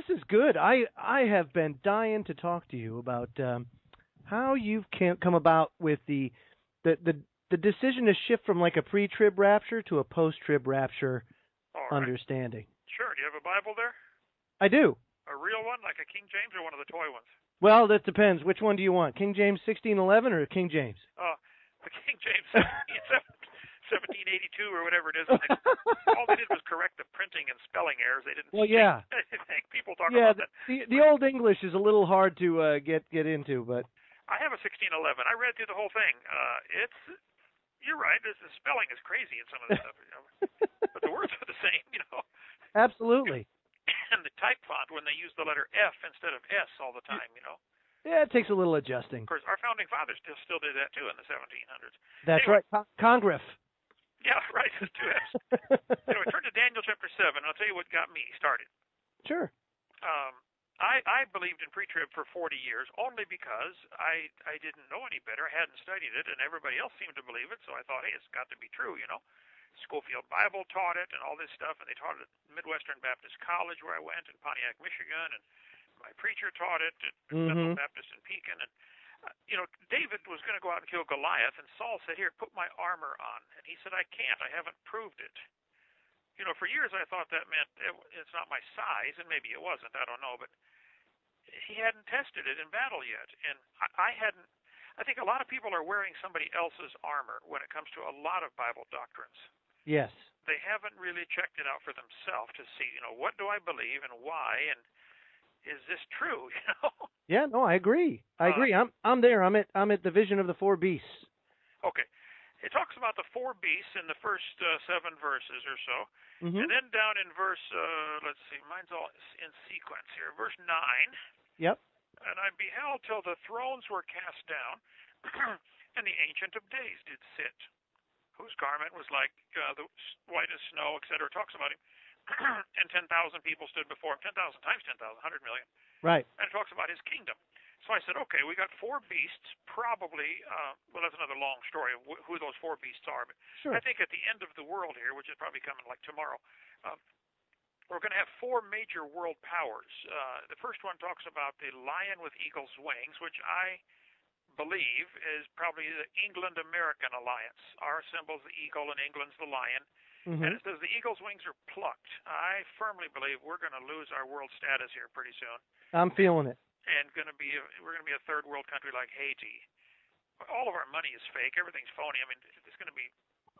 this is good. I have been dying to talk to you about how you've come about with the decision to shift from like a pre-trib rapture to a post-trib rapture understanding. Sure. Do you have a Bible there? I do. A real one, like a King James, or one of the toy ones? Well, that depends. Which one do you want? King James 1611 or King James? The King James 1782 or whatever it is. All they did was correct the printing and spelling errors. They didn't. Well, yeah. People talk about that. The Old English is a little hard to get into, but I have a 1611. I read through the whole thing. You're right. The spelling is crazy in some of this stuff, but the words are the same, Absolutely. And the type font, when they use the letter F instead of S all the time, Yeah, it takes a little adjusting. Of course, our founding fathers still did that too in the 1700s. That's anyway, right. Congress. Yeah, right. There's two F's. Anyway, turn to Daniel chapter 7. I'll tell you what got me started. Sure. I believed in pre-trib for 40 years only because I didn't know any better. I hadn't studied it, and everybody else seemed to believe it, so I thought, hey, it's got to be true, Schofield Bible taught it and all this stuff, and they taught it at Midwestern Baptist College where I went in Pontiac, Michigan, and my preacher taught it at Bethel Baptist in Pekin. And, David was going to go out and kill Goliath, and Saul said, here, put my armor on. And he said, I can't. I haven't proved it. For years I thought that meant it's not my size, and maybe it wasn't. I don't know, but he hadn't tested it in battle yet. And I hadn't. I think a lot of people are wearing somebody else's armor when it comes to a lot of Bible doctrines. Yes. They haven't really checked it out for themselves to see, what do I believe and why, and is this true, Yeah, no, I agree. I'm there. I'm at the vision of the four beasts. Okay. It talks about the four beasts in the first 7 verses or so. And then down in verse, let's see, mine's all in sequence here. Verse 9. Yep. And I beheld till the thrones were cast down, and the Ancient of Days did sit, whose garment was like the white as snow, etc. It talks about him. And 10,000 people stood before him. 10,000 times 10,000, 100 million. Right. And it talks about his kingdom. So I said, okay, we got 4 beasts, probably, well, that's another long story of who those 4 beasts are. But sure. I think at the end of the world here, which is probably coming like tomorrow, we're going to have 4 major world powers. The first one talks about the lion with eagle's wings, which I believe is probably the England-American alliance. Our symbol's the eagle and England's the lion. And it says the eagle's wings are plucked. I firmly believe we're going to lose our world status here pretty soon. I'm feeling it. And we're going to be a third world country like Haiti. All of our money is fake. Everything's phony. I mean, it's going to be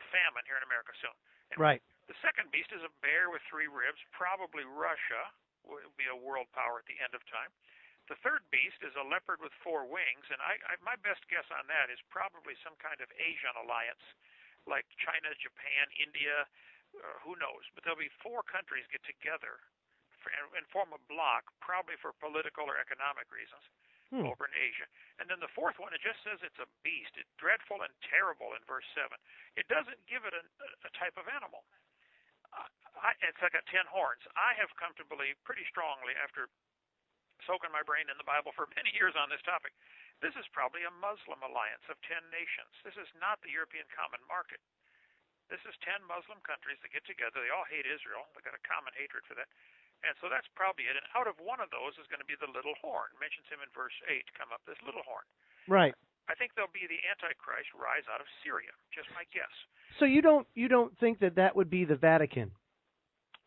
famine here in America soon. And right. The second beast is a bear with 3 ribs. Probably Russia will be a world power at the end of time. The third beast is a leopard with 4 wings, and my best guess on that is probably some kind of Asian alliance, like China, Japan, India, who knows. But there'll be 4 countries get together and form a bloc, probably for political or economic reasons, over in Asia. And then the fourth one, it just says it's a beast. It's dreadful and terrible in verse 7. It doesn't give it a type of animal. It's like a 10 horns. I have come to believe pretty strongly after soaking my brain in the Bible for many years on this topic, this is probably a Muslim alliance of 10 nations. This is not the European Common Market. This is 10 Muslim countries that get together. They all hate Israel. They've got a common hatred for that. And so that's probably it. And out of one of those is going to be the little horn. It mentions him in verse 8, come up, this little horn. Right. I think there'll be the Antichrist rise out of Syria. Just my guess. So you don't think that would be the Vatican?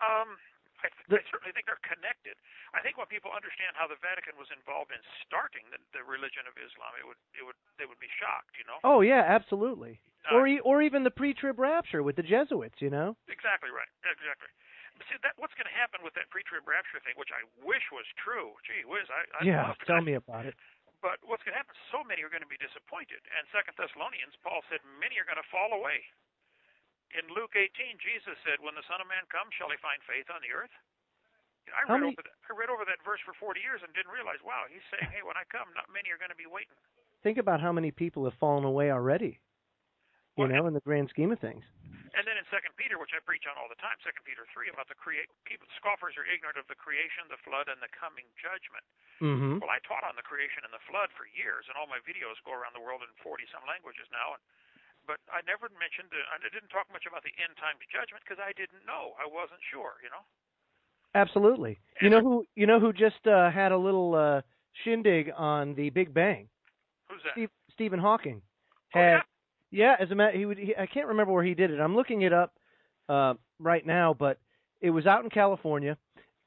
I certainly think they're connected. I think when people understand how the Vatican was involved in starting the religion of Islam, they would be shocked, Oh yeah, absolutely. Or even the pre-trib rapture with the Jesuits, Exactly right. Exactly. But see, what's going to happen with that pre-trib rapture thing, which I wish was true. Gee whiz, I love tell me about it. But what's going to happen? So many are going to be disappointed. And 2 Thessalonians, Paul said, many are going to fall away. In Luke 18, Jesus said, when the Son of Man comes, shall he find faith on the earth? I read over that verse for 40 years and didn't realize, wow, he's saying, hey, when I come, not many are going to be waiting. Think about how many people have fallen away already, in the grand scheme of things. And then in 2 Peter, which I preach on all the time, 2 Peter 3, about people, scoffers are ignorant of the creation, the flood, and the coming judgment. Well, I taught on the creation and the flood for years, and all my videos go around the world in 40-some languages now. But I never mentioned, I didn't talk much about the end times judgment because I didn't know. I wasn't sure, Absolutely. And You know who just had a little shindig on the Big Bang? who's that? Stephen Hawking Oh, had. yeah? Yeah, as a matter, I can't remember where he did it. I'm looking it up right now, but it was out in California,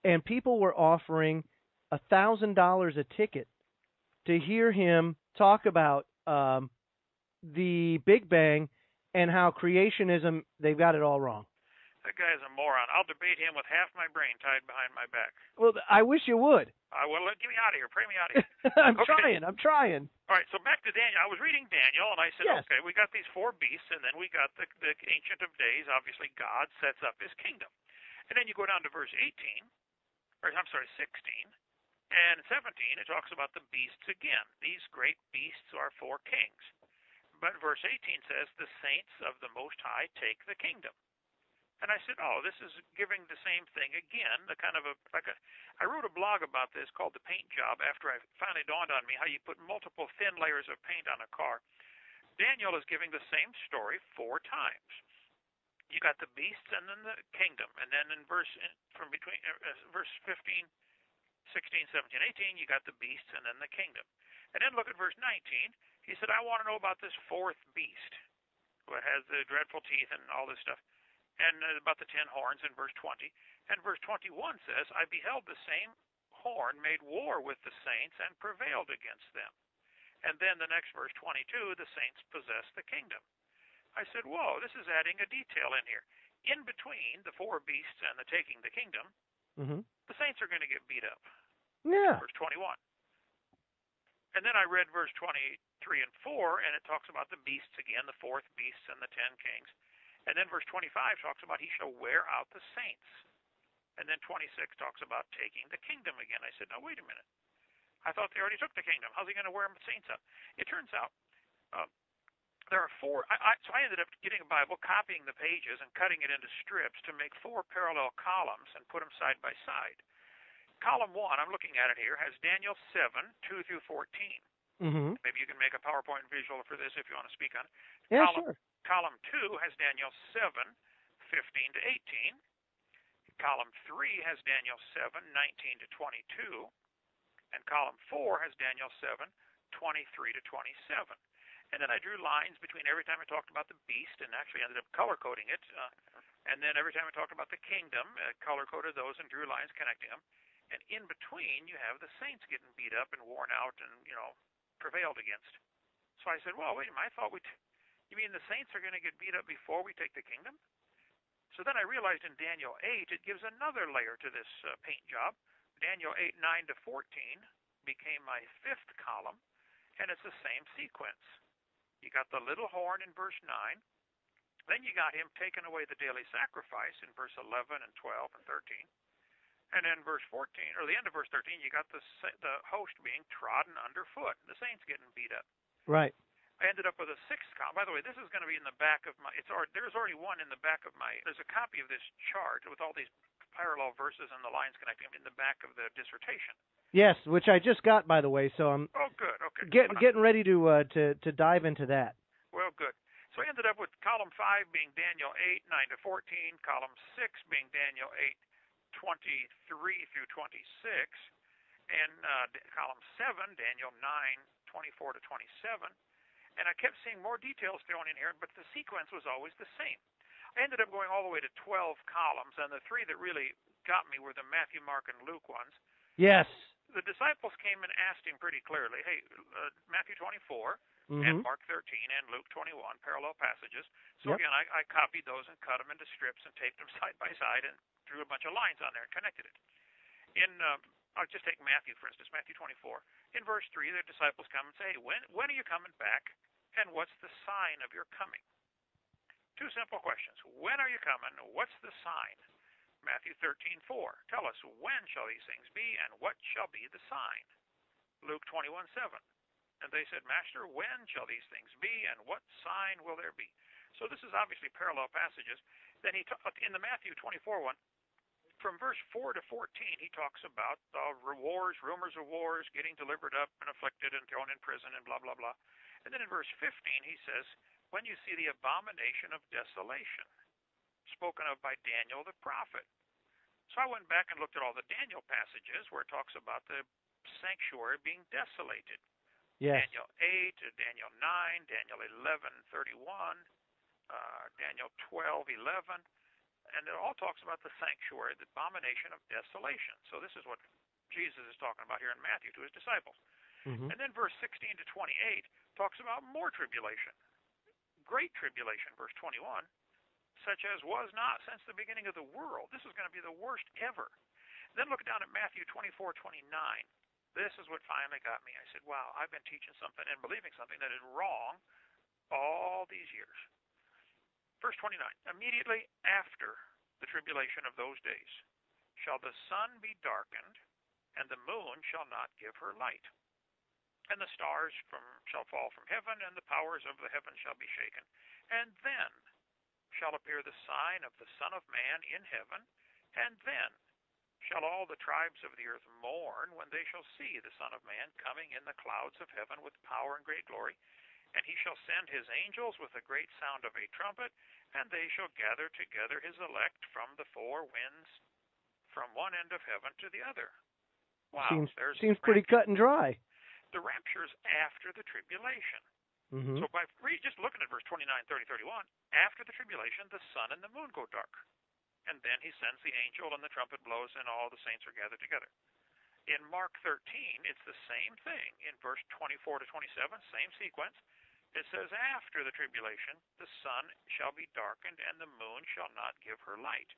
and people were offering $1,000 a ticket to hear him talk about the Big Bang and how creationism, they've got it all wrong. That guy is a moron. I'll debate him with half my brain tied behind my back. Well, I wish you would. Well, get me out of here. Pray me out of here. I'm Okay. trying. All right, so back to Daniel. I was reading Daniel, and I said, Yes. okay, we got these four beasts, and then we got the Ancient of Days. Obviously, God sets up his kingdom. And then you go down to verse 16, and 17, it talks about the beasts again. These great beasts are four kings. But verse 18 says, the saints of the Most High take the kingdom. And I said, oh, this is giving the same thing again, I wrote a blog about this called The Paint Job after it finally dawned on me how you put multiple thin layers of paint on a car. Daniel is giving the same story 4 times. You got the beasts and then the kingdom. And then in verse 15, 16, 17, 18, you got the beasts and then the kingdom. And then look at verse 19. He said, I want to know about this fourth beast, who has the dreadful teeth and all this stuff. And about the 10 horns in verse 20. And verse 21 says, I beheld the same horn made war with the saints and prevailed against them. And then the next verse 22, the saints possess the kingdom. I said, whoa, this is adding a detail in here. In between the 4 beasts and the taking the kingdom, the saints are going to get beat up. Yeah. Verse 21. And then I read verse 23 and 4, and it talks about the beasts again, the 4th beasts and the 10 kings. And then verse 25 talks about he shall wear out the saints. And then 26 talks about taking the kingdom again. I said, now, wait a minute. I thought they already took the kingdom. How's he going to wear the saints up? It turns out there are 4. So I ended up getting a Bible, copying the pages, and cutting it into strips to make 4 parallel columns and put them side by side. Column 1, I'm looking at it here, has Daniel 7, 2 through 14. Maybe you can make a PowerPoint visual for this if you want to speak on it. Yeah, sure. Column 2 has Daniel 7, 15 to 18. Column 3 has Daniel 7, 19 to 22. And column 4 has Daniel 7, 23 to 27. And then I drew lines between every time I talked about the beast and actually ended up color-coding it. And then every time I talked about the kingdom, color-coded those and drew lines connecting them. And in between, you have the saints getting beat up and worn out and, prevailed against. So I said, well, wait a minute, I thought you mean the saints are going to get beat up before we take the kingdom? So then I realized in Daniel 8, it gives another layer to this paint job. Daniel 8, 9 to 14 became my 5th column, and it's the same sequence. You got the little horn in verse 9. Then you got him taking away the daily sacrifice in verse 11 and 12 and 13. And then verse 14, or the end of verse 13, you got the host being trodden underfoot, the saints getting beat up. Right. I ended up with a 6th column. By the way, this is going to be in the back of my. There's already one in the back of my. There's a copy of this chart with all these parallel verses and the lines connecting them in the back of the dissertation. Yes, which I just got, by the way. So I'm. Oh, good. Okay. Getting ready to dive into that. Well, good. So I ended up with column 5 being Daniel 8, 9 to 14. Column 6 being Daniel 8, 23 through 26, and column 7, Daniel 9, 24 to 27. And I kept seeing more details thrown in here, but the sequence was always the same. I ended up going all the way to 12 columns, and the 3 that really got me were the Matthew, Mark, and Luke ones. Yes. The disciples came and asked him pretty clearly, hey, Matthew 24 and Mark 13 and Luke 21, parallel passages. So again, I copied those and cut them into strips and taped them side by side and drew a bunch of lines on there and connected it. I'll just take Matthew, for instance, Matthew 24. In verse 3, the disciples come and say, hey, when are you coming back, and what's the sign of your coming? 2 simple questions. When are you coming? What's the sign? Matthew 13:4. Tell us, when shall these things be, and what shall be the sign? Luke 21:7. And they said, Master, when shall these things be, and what sign will there be? So this is obviously parallel passages. Then in the Matthew 24 one, from verse 4 to 14, he talks about wars, rumors of wars, getting delivered up and afflicted and thrown in prison and blah, blah, blah. And then in verse 15, he says, when you see the abomination of desolation, spoken of by Daniel the prophet. So I went back and looked at all the Daniel passages where it talks about the sanctuary being desolated. Yes. Daniel 8, Daniel 9, Daniel 11:31, Daniel 12:11, and it all talks about the sanctuary, the abomination of desolation. So this is what Jesus is talking about here in Matthew to his disciples. Mm-hmm. And then verse 16 to 28 talks about more tribulation, great tribulation, verse 21, such as was not since the beginning of the world. This is going to be the worst ever. Then look down at Matthew 24:29. This is what finally got me. I said, wow, I've been teaching something and believing something that is wrong all these years. Verse 29, immediately after the tribulation of those days shall the sun be darkened, and the moon shall not give her light. And the stars shall fall from heaven, and the powers of the heaven shall be shaken. And then shall appear the sign of the Son of Man in heaven, and then shall all the tribes of the earth mourn when they shall see the Son of Man coming in the clouds of heaven with power and great glory. And he shall send his angels with a great sound of a trumpet, and they shall gather together his elect from the four winds, from one end of heaven to the other. Wow, seems pretty cut and dry. The rapture's after the tribulation. Mm-hmm. So by just looking at verse 29, 30, 31, after the tribulation, the sun and the moon go dark. And then he sends the angel, and the trumpet blows, and all the saints are gathered together. In Mark 13, it's the same thing. In verse 24 to 27, same sequence. It says, after the tribulation, the sun shall be darkened, and the moon shall not give her light.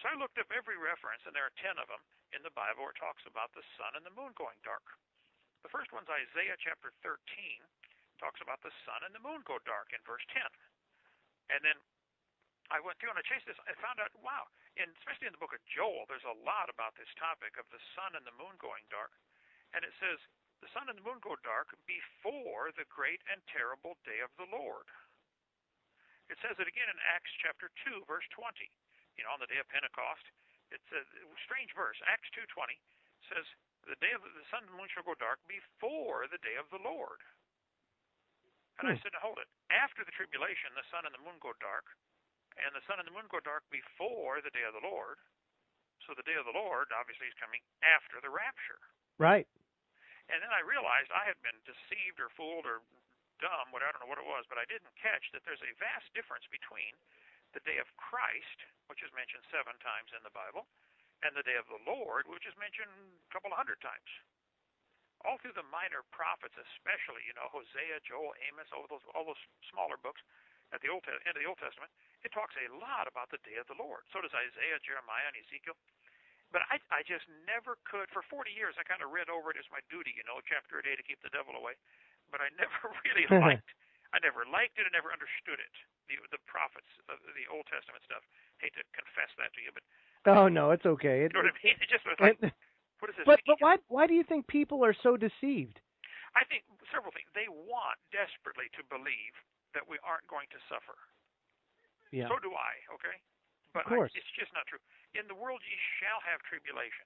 So I looked up every reference, and there are 10 of them in the Bible where it talks about the sun and the moon going dark. The first one's Isaiah chapter 13. Talks about the sun and the moon go dark in verse 10. And then I went through and I chased this. I found out, wow, especially in the book of Joel, there's a lot about this topic of the sun and the moon going dark. And it says, the sun and the moon go dark before the great and terrible day of the Lord. It says it again in Acts chapter 2, verse 20. On the day of Pentecost, it's a strange verse. Acts 2:20 says, the sun and the moon shall go dark before the day of the Lord. And I said, now hold it. After the tribulation, the sun and the moon go dark, and the sun and the moon go dark before the day of the Lord. So the day of the Lord, obviously, is coming after the rapture. Right. And then I realized I had been deceived or fooled or dumb, I don't know what it was, but I didn't catch that there's a vast difference between the day of Christ, which is mentioned 7 times in the Bible, and the day of the Lord, which is mentioned a couple of 100 times. All through the minor prophets, especially, Hosea, Joel, Amos, all those smaller books at the end of the Old Testament, it talks a lot about the day of the Lord. So does Isaiah, Jeremiah, and Ezekiel. But I just never could. For 40 years, I kind of read over it as my duty, chapter a day to keep the devil away. But I never really I never liked it. I never understood it. The prophets, the Old Testament stuff. Hate to confess that to you, but oh no, it's okay. You know what I mean? It just was like, what is this? But why do you think people are so deceived? I think several things. They want desperately to believe that we aren't going to suffer. Yeah. So do I. Okay. But of course. It's just not true. In the world ye shall have tribulation.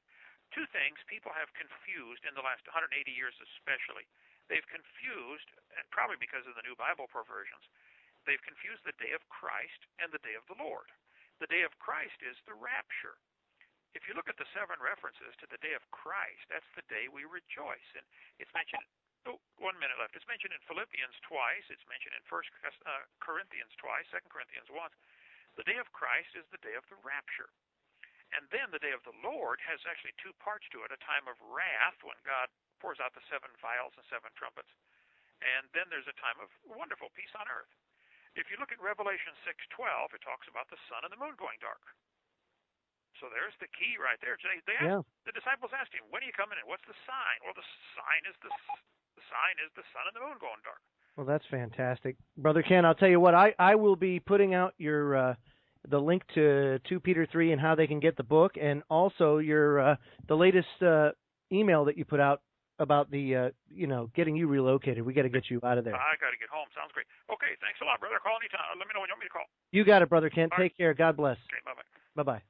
2 things people have confused in the last 180 years especially. They've confused, and probably because of the new Bible perversions, they've confused the day of Christ and the day of the Lord. The day of Christ is the rapture. If you look at the 7 references to the day of Christ, that's the day we rejoice. And it's mentioned, 1 minute left. It's mentioned in Philippians twice. It's mentioned in 1 Corinthians twice, 2 Corinthians once. The day of Christ is the day of the rapture. And then the day of the Lord has actually 2 parts to it, a time of wrath when God pours out the 7 vials and 7 trumpets. And then there's a time of wonderful peace on earth. If you look at Revelation 6:12, it talks about the sun and the moon going dark. So there's the key right there. The disciples asked him, when are you coming in? What's the sign? Well, the sign is the sun and the moon going dark. Well, that's fantastic. Brother Ken, I'll tell you what, I will be putting out your the link to 2 Peter 3 and how they can get the book, and also your the latest email that you put out about the getting you relocated. We got to get you out of there. I got to get home. Sounds great. Okay, thanks a lot, brother. Call anytime. Let me know when you want me to call. You got it, Brother Ken. All Take care. God bless. Okay, bye-bye. Bye-bye.